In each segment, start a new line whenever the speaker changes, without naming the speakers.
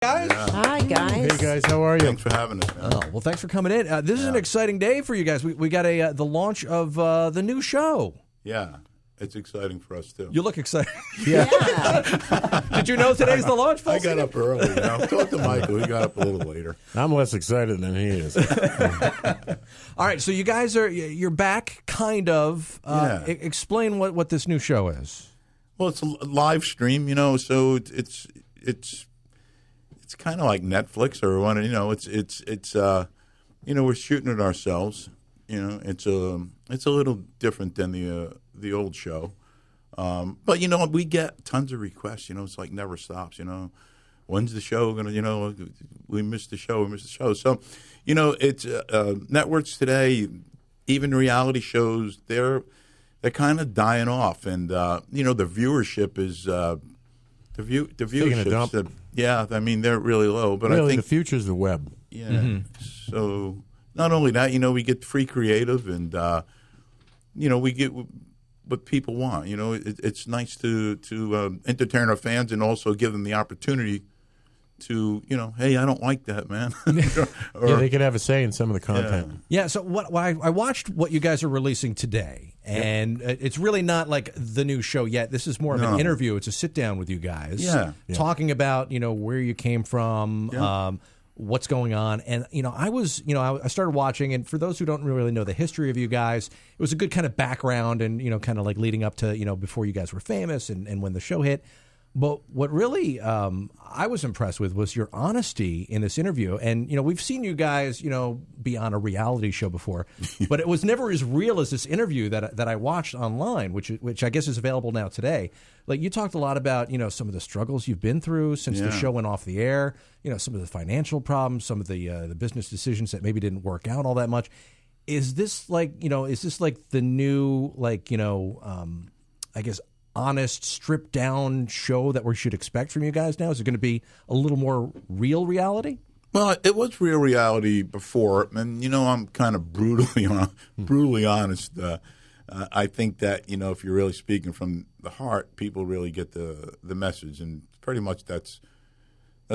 Guys.
Yeah.
Hi, guys.
Hey, guys, how are you?
Thanks for having us, man.
Oh, well, thanks for coming in. This is an exciting day for you guys. We got the launch of the new show.
Yeah, it's exciting for us, too.
You look excited.
Yeah.
Did you know today's the launch?
I got up early. Talk to Michael. He got up a little later.
I'm less excited than he is.
All right, so you guys you're back, kind of. Explain what this new show is.
Well, it's a live stream, so it's kind of like Netflix or one. It's we're shooting it ourselves. It's a little different than the old show. But we get tons of requests. It's like never stops. When's the show gonna? We missed the show. So, it's networks today. Even reality shows, they're kind of dying off, and the viewership is the viewership. Yeah, I mean they're really low. But
really,
I think
the future's the web.
Yeah. Mm-hmm. So not only that, we get free creative, and we get what people want. It's nice to entertain our fans and also give them the opportunity to, hey, I don't like that, man.
Or, they can have a say in some of the content.
Yeah. So I watched what you guys are releasing today, and it's really not like the new show yet. This is more of an interview. It's a sit down with you guys, talking about where you came from, what's going on, and I started watching, and for those who don't really know the history of you guys, it was a good kind of background, and kind of like leading up to before you guys were famous and when the show hit. But what really I was impressed with was your honesty in this interview. And, we've seen you guys, be on a reality show before, but it was never as real as this interview that I watched online, which I guess is available now today. Like, you talked a lot about, some of the struggles you've been through since the show went off the air, some of the financial problems, some of the business decisions that maybe didn't work out all that much. Is this like, the new, I guess, honest, stripped down show that we should expect from you guys now? Is it going to be a little more real reality?
Well, it was real reality before, and I'm kind of brutally honest. I think that if you're really speaking from the heart, people really get the message, and pretty much that's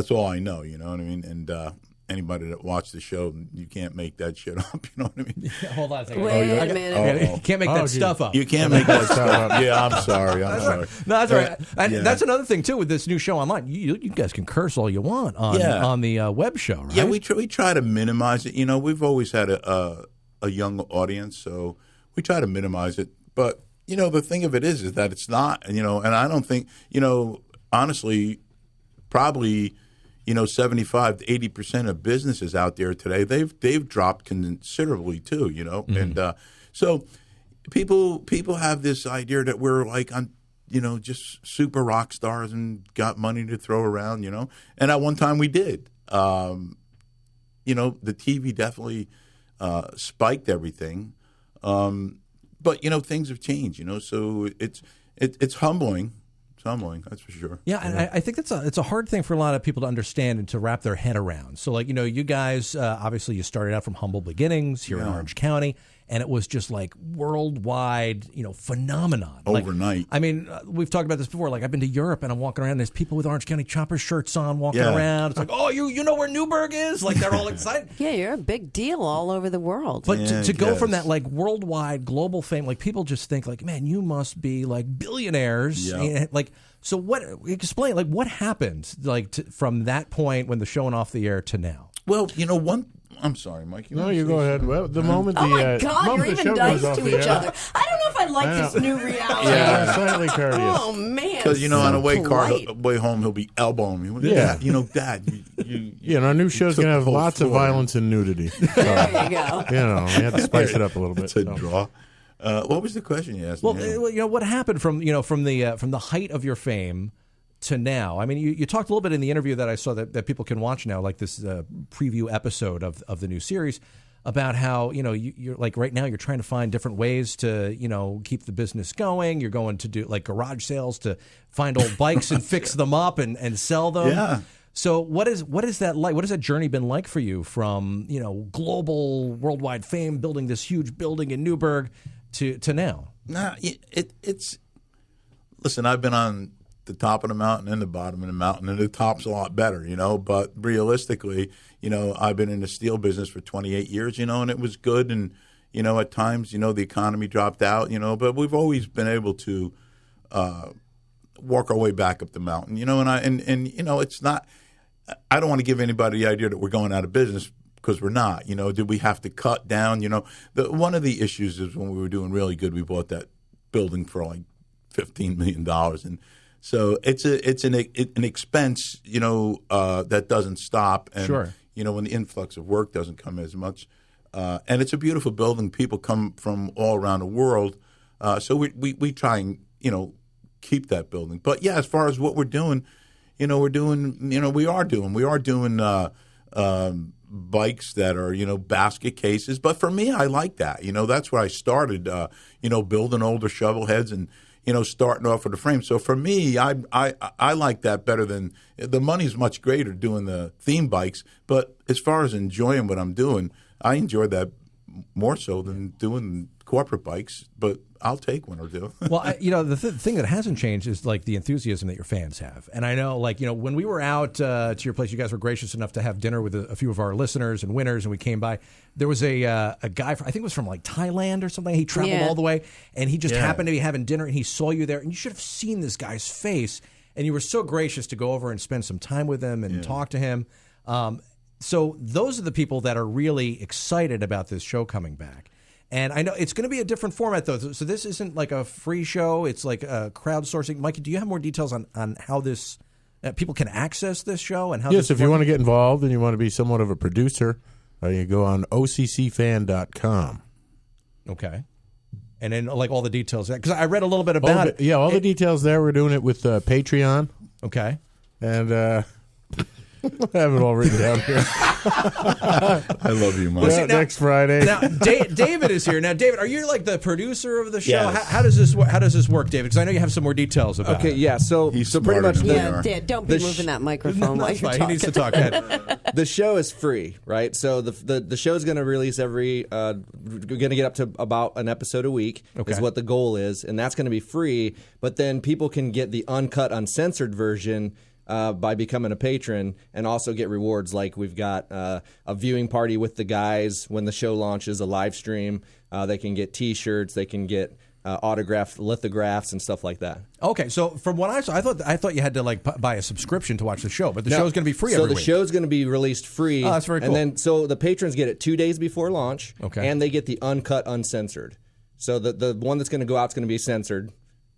all I know. You know what I mean? And anybody that watched the show, you can't make that shit up. You know what I mean?
Yeah, hold on a second.
Wait a minute.
You can't make that stuff up.
You can't make that stuff up. Yeah, I'm sorry. Sorry.
No, that's all right. And that's another thing, too, with this new show online. You guys can curse all you want on the web show, right?
Yeah, we try to minimize it. We've always had a young audience, so we try to minimize it. But, the thing of it is that it's not, and I don't think, honestly, probably – 75 to 80% of businesses out there today, they've dropped considerably too. Mm-hmm. And so people have this idea that we're like on, just super rock stars and got money to throw around. And at one time we did. The TV definitely spiked everything, but things have changed. So it's humbling. That's for sure.
Yeah, and I think it's a hard thing for a lot of people to understand and to wrap their head around. So, you guys, obviously you started out from humble beginnings here in Orange County, and it was just like worldwide, phenomenon.
Overnight.
We've talked about this before. Like, I've been to Europe, and I'm walking around, and there's people with Orange County Chopper shirts on walking around. It's like, oh, you know where Newburgh is? Like, they're all excited.
Yeah, you're a big deal all over the world.
But to go from that, like, worldwide, global fame, like, people just think, like, man, you must be, like, billionaires. Yeah. So explain, like, what happened, like, from that point when the show went off the air to now?
Well, I'm sorry, Mike.
No, you go ahead. Well, the moment
oh,
the
my God, you're even nice to each other. I don't know if I like this new reality.
Yeah, slightly courteous.
Oh, man.
Because, on the way home, he'll be elbowing me.
Yeah.
Dad,
and our new show's going to have lots of violence and nudity. So,
there you go.
We had to spice it up a little bit.
It's a draw. What was the question you asked me?
Well, what happened from the height of your fame to now? I mean, you talked a little bit in the interview that I saw that people can watch now, like this preview episode of the new series, about how you're like right now you're trying to find different ways to keep the business going. You're going to do like garage sales to find old bikes and fix them up and sell them.
Yeah.
So what is that like? What has that journey been like for you from global worldwide fame, building this huge building in Newburgh to now?
Nah, it's listen. I've been on the top of the mountain and the bottom of the mountain, and the top's a lot better, But realistically, I've been in the steel business for 28 years, and it was good. And, at times, the economy dropped out, but we've always been able to work our way back up the mountain, and it's not – I don't want to give anybody the idea that we're going out of business because we're not. Did we have to cut down? One of the issues is when we were doing really good, we bought that building for like $15 million. And so it's an expense, that doesn't stop. And,
sure.
When the influx of work doesn't come as much. And it's a beautiful building. People come from all around the world. So we try and, keep that building. But, yeah, as far as what we're doing, we are doing bikes that are, basket cases. But for me, I like that. That's where I started, building older shovel heads and, starting off with the frame. So for me, I like that better than – the money's much greater doing the theme bikes. But as far as enjoying what I'm doing, I enjoy that more so than doing corporate bikes. But I'll take one or two.
Well, the thing that hasn't changed is like the enthusiasm that your fans have. And I know, when we were out to your place, you guys were gracious enough to have dinner with a few of our listeners and winners, and we came by. There was a guy, I think it was from like Thailand or something. He traveled all the way, and he just happened to be having dinner, and he saw you there. And you should have seen this guy's face. And you were so gracious to go over and spend some time with him and talk to him. So those are the people that are really excited about this show coming back. And I know it's going to be a different format, though. So this isn't like a free show. It's like a crowdsourcing. Mikey, do you have more details on how this people can access this show? And how?
Yes, if you want to get involved and you want to be somewhat of a producer, you go on OCCFan.com.
Okay. And then like all the details. Because I read a little bit about it.
Yeah, all the details there. We're doing it with Patreon.
Okay.
And I have it all written down here.
I love you, Mike.
Well, next Friday.
Now, David is here. Now, David, are you like the producer of the show? Yes. How does this work, David? Because I know you have some more details about it.
Okay, yeah. So pretty much,
don't be moving that microphone while you're talking.
He needs to talk.
The show is free, right? So the show is going to release we're going to get up to about an episode a week. Okay. Is what the goal is, and that's going to be free. But then people can get the uncut, uncensored version. By becoming a patron, and also get rewards like we've got a viewing party with the guys when the show launches, a live stream. They can get T-shirts, they can get autographed lithographs and stuff like that.
Okay, so from what I saw, I thought you had to like buy a subscription to watch the show, but the show's going to be free every week. So the
show's going to be released free.
Oh, that's very cool.
And then so the patrons get it 2 days before launch, and they get the uncut, uncensored. So the one that's going to go out is going to be censored,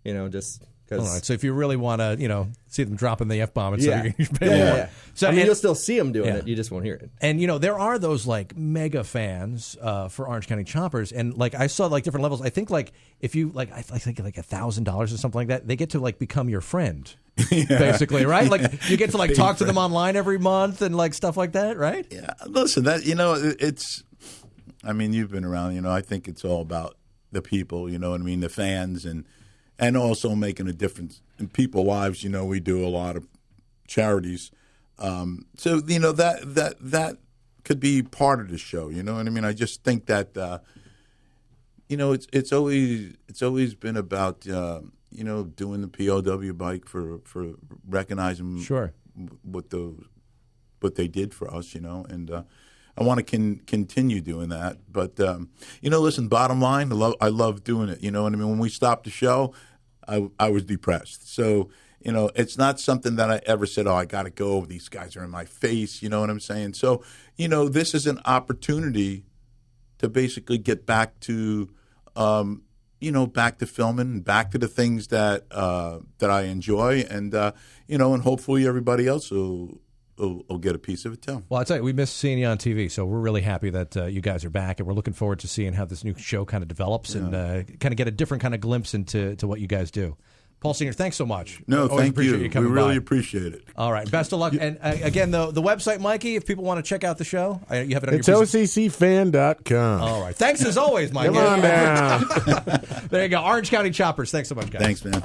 just.
All right, so if you really want to, see them dropping the F-bomb and stuff, you pay more.
Yeah. So you'll still see them doing it. You just won't hear it.
And, there are those, like, mega fans for Orange County Choppers. And, like, I saw, like, different levels. I think, like, if you, like, I think, like, $1,000 or something like that, they get to, like, become your friend, basically, right? Like, you get to, like, talk to them online every month and, like, stuff like that, right?
Yeah. Listen, it's, I mean, you've been around, I think it's all about the people, the fans and also making a difference in people's lives. We do a lot of charities. So, that could be part of the show. You know what I mean? I just think that, it's always been about, doing the POW bike for recognizing what they did for us, and I want to continue doing that. But, listen, bottom line, I love doing it. You know what I mean? When we stopped the show, I was depressed. So, it's not something that I ever said, I got to go. These guys are in my face. You know what I'm saying? So, this is an opportunity to basically get back to, back to filming, back to the things that I enjoy. And, and hopefully everybody else will get a piece of it too.
Well, I'll tell you, we missed seeing you on TV, so we're really happy that you guys are back, and we're looking forward to seeing how this new show kind of develops and kind of get a different kind of glimpse into what you guys do. Paul Sr., thanks so much.
No, thank you. We really appreciate it.
All right, best of luck. And again, the website, Mikey, if people want to check out the show, you have it on
it's
your
OCCFan.com.
All right. Thanks as always, Mikey.
Come on down.
There you go. Orange County Choppers. Thanks so much, guys.
Thanks, man.